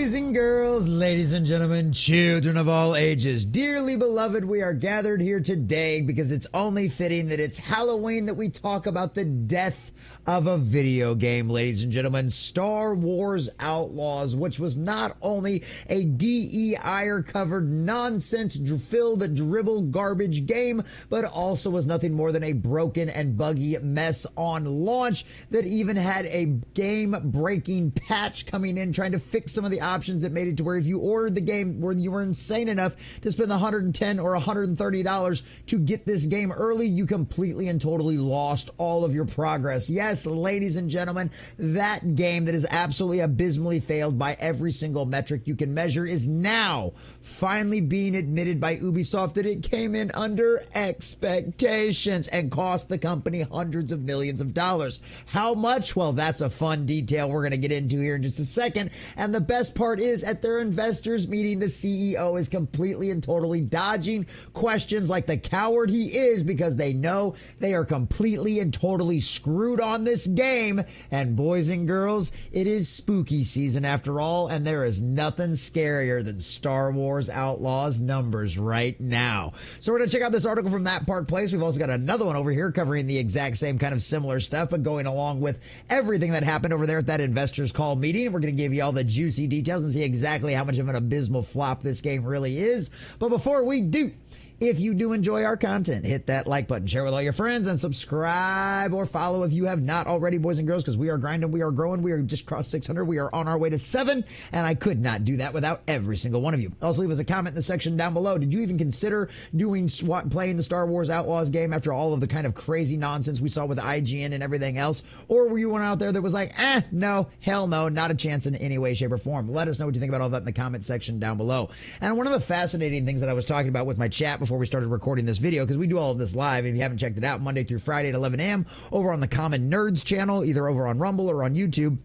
Boys and girls, ladies and gentlemen, children of all ages, dearly beloved, we are gathered here today because it's only fitting that it's Halloween that we talk about the death of a video game, ladies and gentlemen, Star Wars Outlaws, which was not only a DEI-covered nonsense-filled dribble garbage game, but also was nothing more than a broken and buggy mess on launch that even had a game-breaking patch coming in trying to fix some of the options that made it to where if you ordered the game where you were insane enough to spend $110 or $130 to get this game early, you completely and totally lost all of your progress. Yes, ladies and gentlemen, that game that is absolutely abysmally failed by every single metric you can measure is now finally being admitted by Ubisoft that it came in under expectations and cost the company hundreds of millions of dollars. How much? Well, that's a fun detail we're going to get into here in just a second. And the best part is at their investors meeting, the CEO is completely and totally dodging questions like the coward he is because they know they are completely and totally screwed on this game. And boys and girls, it is spooky season after all, and there is nothing scarier than Star Wars Outlaws numbers right now. So we're going to check out this article from That Park Place. We've also got another one over here covering the exact same kind of similar stuff, but going along with everything that happened over there at that investors call meeting. We're going to give you all the juicy details and see exactly how much of an abysmal flop this game really is. But before we do, if you do enjoy our content, hit that like button, share with all your friends, and subscribe or follow if you have not already, boys and girls, because we are grinding, we are growing, we are just crossed 600, we are on our way to 7, and I could not do that without every single one of you. Also, leave us a comment in the section down below. Did you even consider playing the Star Wars Outlaws game after all of the kind of crazy nonsense we saw with IGN and everything else? Or were you one out there that was like, no, hell no, not a chance in any way, shape, or form? Let us know what you think about all that in the comment section down below. And one of the fascinating things that I was talking about with my chat before we started recording this video, because we do all of this live, if you haven't checked it out, Monday through Friday at 11 a.m. over on the Common Nerds channel, either over on Rumble or on YouTube.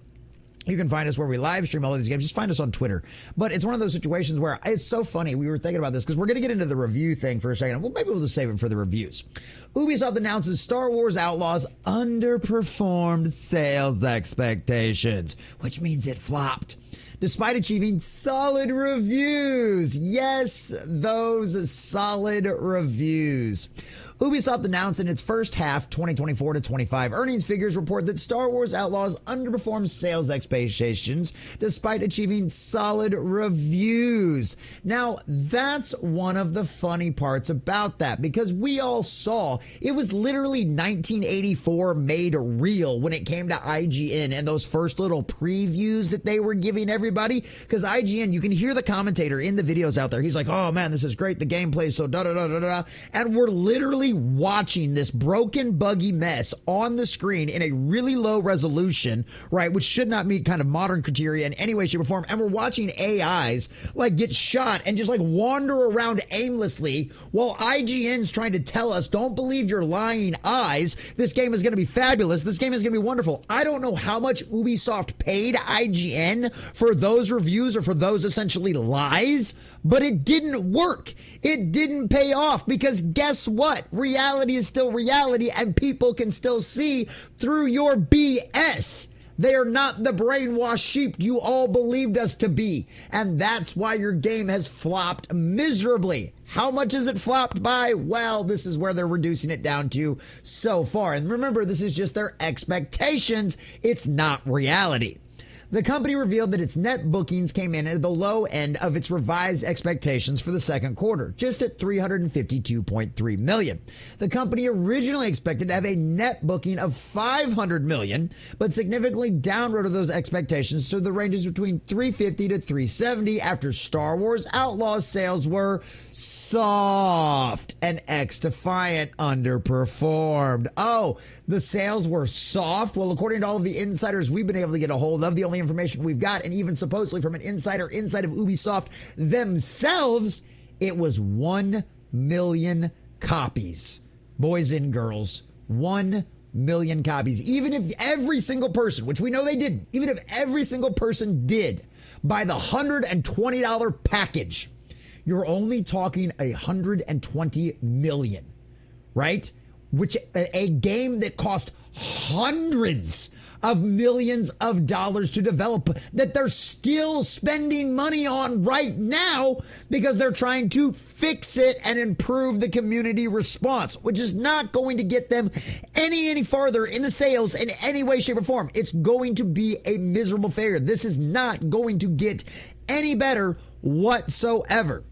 You can find us where we live stream all of these games. Just find us on Twitter. But it's one of those situations where it's so funny. We were thinking about this because we're going to get into the review thing for a second. Well, maybe we'll just save it for the reviews. Ubisoft announces Star Wars Outlaws underperformed sales expectations, which means it flopped, despite achieving solid reviews. Yes, those solid reviews. Ubisoft announced in its first half 2024 to 25 earnings figures report that Star Wars Outlaws underperformed sales expectations despite achieving solid reviews. Now, that's one of the funny parts about that, because we all saw it was literally 1984 made real when it came to IGN and those first little previews that they were giving everybody. Because IGN, you can hear the commentator in the videos out there. He's like, oh man, this is great. The gameplay is so da-da-da-da-da. And we're literally watching this broken, buggy mess on the screen in a really low resolution, right, which should not meet kind of modern criteria in any way, shape, or form. And we're watching AIs like get shot and just like wander around aimlessly while IGN's trying to tell us, don't believe your lying eyes. This game is going to be fabulous. This game is going to be wonderful. I don't know how much Ubisoft paid IGN for those reviews or for those essentially lies, but it didn't work. It didn't pay off because guess what? Reality is still reality and people can still see through your BS. They are not the brainwashed sheep you all believed us to be. And that's why your game has flopped miserably. How much is it flopped by? Well, this is where they're reducing it down to so far. And remember, this is just their expectations. It's not reality. The company revealed that its net bookings came in at the low end of its revised expectations for the second quarter, just at $352.3 million. The company originally expected to have a net booking of $500 million, but significantly downwrote those expectations to the ranges between $350 to $370 after Star Wars Outlaws sales were soft and X-Defiant underperformed. Oh, the sales were soft? Well, according to all of the insiders we've been able to get a hold of, the only information we've got, and even supposedly from an insider inside of Ubisoft themselves, it was 1 million copies. Boys and girls, 1 million copies. Even if every single person, which we know they didn't, even if every single person did buy the $120 package, you're only talking 120 million, right? Which a game that cost hundreds of millions of dollars to develop that they're still spending money on right now because they're trying to fix it and improve the community response, which is not going to get them any farther in the sales in any way, shape, or form. It's going to be a miserable failure. This is not going to get any better whatsoever.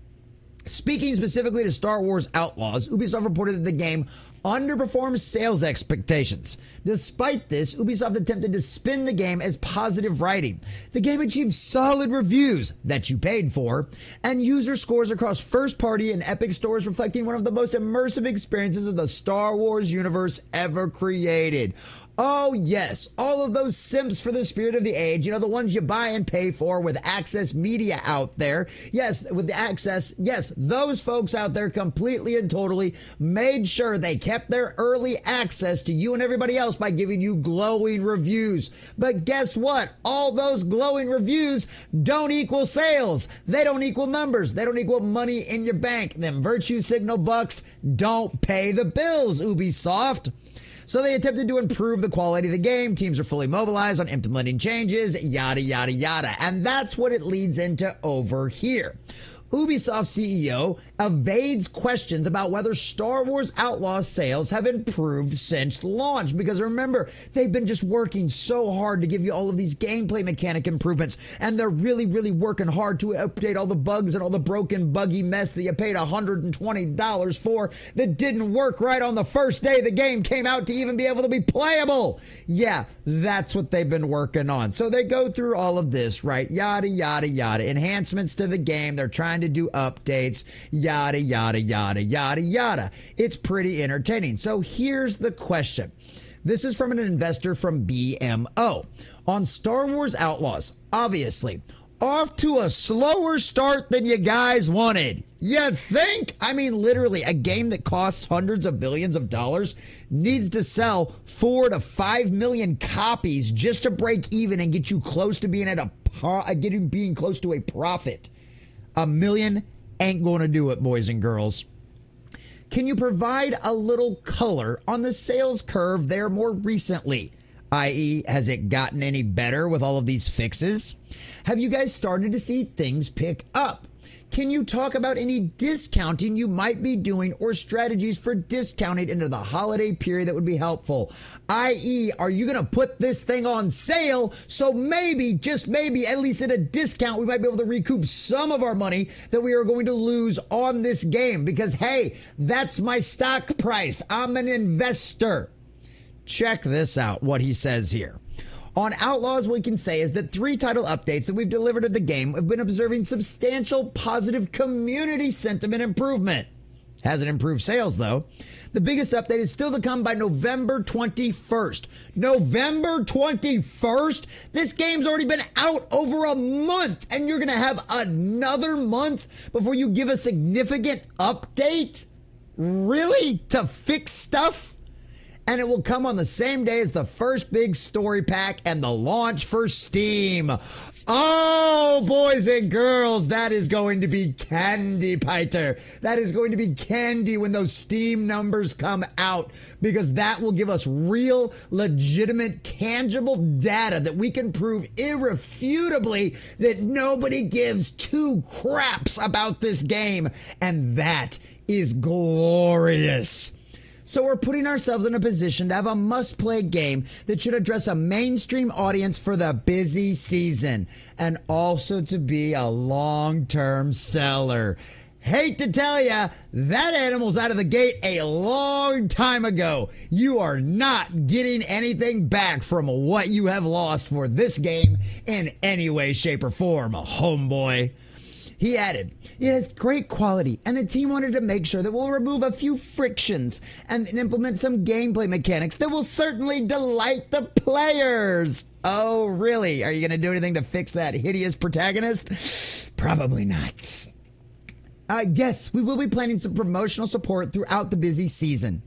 Speaking specifically to Star Wars Outlaws, Ubisoft reported that the game underperformed sales expectations. Despite this, Ubisoft attempted to spin the game as positive writing. The game achieved solid reviews that you paid for, and user scores across first-party and Epic stores reflecting one of the most immersive experiences of the Star Wars universe ever created. Oh, yes, all of those simps for the spirit of the age, you know, the ones you buy and pay for with access media out there. Yes, with the access, yes, those folks out there completely and totally made sure they kept their early access to you and everybody else by giving you glowing reviews. But guess what? All those glowing reviews don't equal sales. They don't equal numbers. They don't equal money in your bank. Them virtue signal bucks don't pay the bills, Ubisoft. So they attempted to improve the quality of the game. Teams are fully mobilized on implementing changes, yada, yada, yada. And that's what it leads into over here. Ubisoft CEO evades questions about whether Star Wars Outlaws sales have improved since launch. Because remember, they've been just working so hard to give you all of these gameplay mechanic improvements. And they're really working hard to update all the bugs and all the broken, buggy mess that you paid $120 for that didn't work right on the first day the game came out to even be able to be playable. Yeah, that's what they've been working on. So they go through all of this, right? Yada, yada, yada. Enhancements to the game. They're trying to do updates. Yada, yada, yada, yada, yada. It's pretty entertaining. So here's the question. This is from an investor from BMO. On Star Wars Outlaws, obviously, off to a slower start than you guys wanted. You think? I mean, literally, a game that costs hundreds of billions of dollars needs to sell 4 to 5 million copies just to break even and get you close to being being close to a profit. $1 million ain't going to do it, boys and girls. Can you provide a little color on the sales curve there more recently? i.e., has it gotten any better with all of these fixes? Have you guys started to see things pick up? Can you talk about any discounting you might be doing or strategies for discounting into the holiday period that would be helpful? i.e., are you going to put this thing on sale so maybe, just maybe, at least at a discount, we might be able to recoup some of our money that we are going to lose on this game? Because, hey, that's my stock price. I'm an investor. Check this out, what he says here. On Outlaws, what we can say is that 3 title updates that we've delivered to the game have been observing substantial positive community sentiment improvement. Hasn't improved sales, though. The biggest update is still to come by November 21st. November 21st? This game's already been out over a month, and you're going to have another month before you give a significant update? Really? To fix stuff? And it will come on the same day as the first big story pack and the launch for Steam. Oh, boys and girls, that is going to be candy, Peter. That is going to be candy when those Steam numbers come out, because that will give us real, legitimate, tangible data that we can prove irrefutably that nobody gives 2 craps about this game. And that is glorious. So we're putting ourselves in a position to have a must-play game that should address a mainstream audience for the busy season, and also to be a long-term seller. Hate to tell ya, that animal's out of the gate a long time ago. You are not getting anything back from what you have lost for this game in any way, shape, or form, homeboy. He added, it has great quality, and the team wanted to make sure that we'll remove a few frictions and implement some gameplay mechanics that will certainly delight the players. Oh, really? Are you going to do anything to fix that hideous protagonist? Probably not. Yes, we will be planning some promotional support throughout the busy season.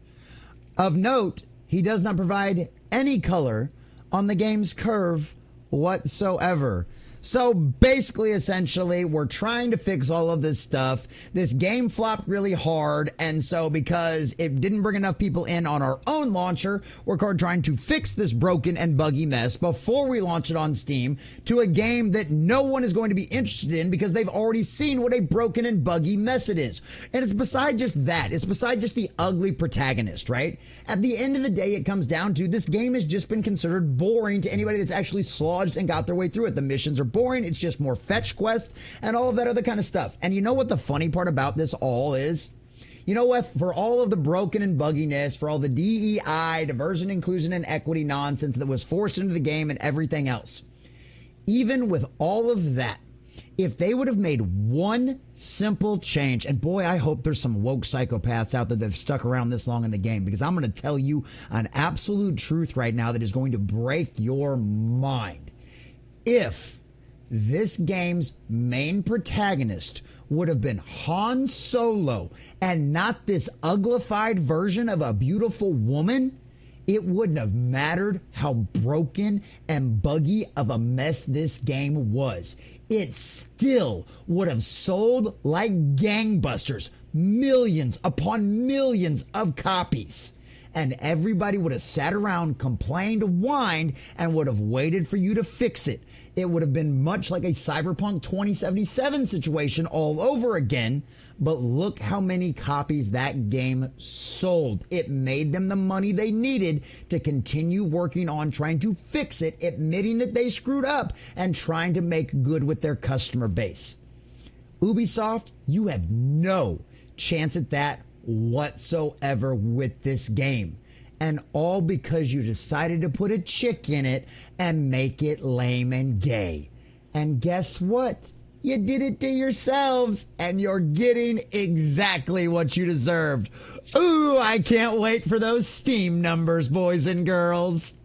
Of note, he does not provide any color on the game's curve whatsoever. So basically, essentially, we're trying to fix all of this stuff. This game flopped really hard, and so because it didn't bring enough people in on our own launcher, we're trying to fix this broken and buggy mess before we launch it on Steam to a game that no one is going to be interested in because they've already seen what a broken and buggy mess it is. And it's beside just that. It's beside just the ugly protagonist, right? At the end of the day, it comes down to this game has just been considered boring to anybody that's actually slodged and got their way through it. The missions are boring. It's just more fetch quests and all of that other kind of stuff. And you know what the funny part about this all is? You know what? For all of the broken and bugginess, for all the DEI, diversity, inclusion, and equity nonsense that was forced into the game and everything else, even with all of that, if they would have made one simple change, and boy, I hope there's some woke psychopaths out there that have stuck around this long in the game, because I'm going to tell you an absolute truth right now that is going to break your mind. If this game's main protagonist would have been Han Solo and not this uglified version of a beautiful woman, it wouldn't have mattered how broken and buggy of a mess this game was. It still would have sold like gangbusters, millions upon millions of copies. And everybody would have sat around, complained, whined, and would have waited for you to fix it. It would have been much like a Cyberpunk 2077 situation all over again. But look how many copies that game sold. It made them the money they needed to continue working on trying to fix it, admitting that they screwed up, and trying to make good with their customer base. Ubisoft, you have no chance at that whatsoever with this game. And all because you decided to put a chick in it and make it lame and gay. And guess what? You did it to yourselves, and you're getting exactly what you deserved. Ooh, I can't wait for those Steam numbers, boys and girls.